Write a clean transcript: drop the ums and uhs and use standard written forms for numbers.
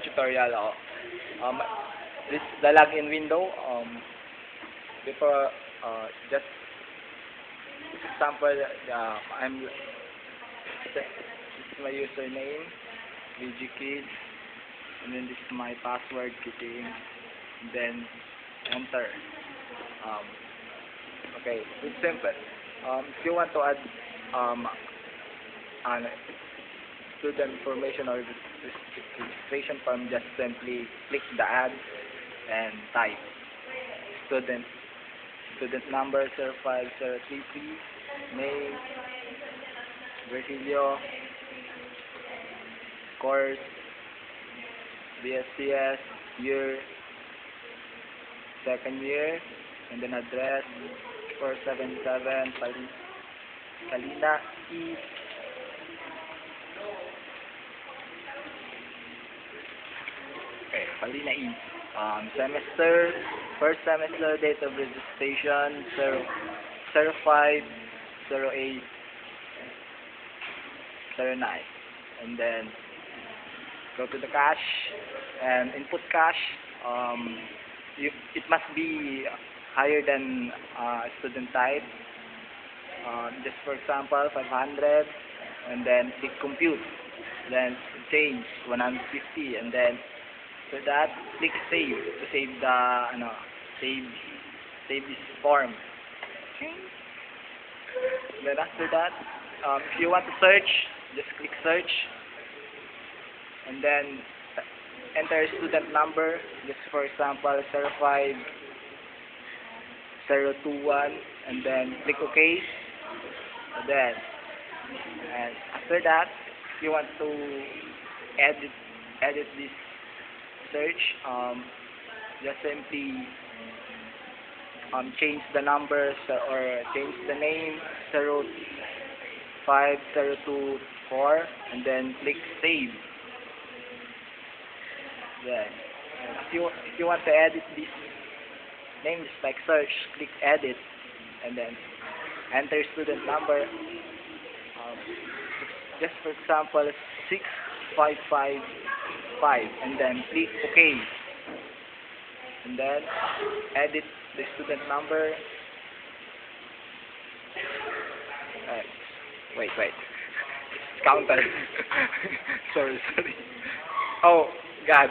tutorial ako. This the login window. Before just example, this is my username, VGKid, and then this is my password, Kiting, and then enter. Okay, it's simple. If you want to add student information or registration form, just simply click the add and type student number 05033, name, Virgilio, course, BSCS, year, second year, and then address 477 Kalina East. Okay, Kalina East. Semester, first semester, date of registration 050809, and then go to the cash and input cash. It must be higher than student type. Just for example, 500, and then click compute, then change 150, and then after that click save to save the save this form. Okay. Then after that, if you want to search, just click search, and then enter student number. Just for example, 05021, and then click OK. And after that, if you want to edit this search, just simply change the numbers or change the name 05024, and then click save. Then if you want to edit these names like search, click edit, and then enter student number. Just for example, 6555, and then click OK, and then edit the student number. Wait, it's counted. sorry. Oh God.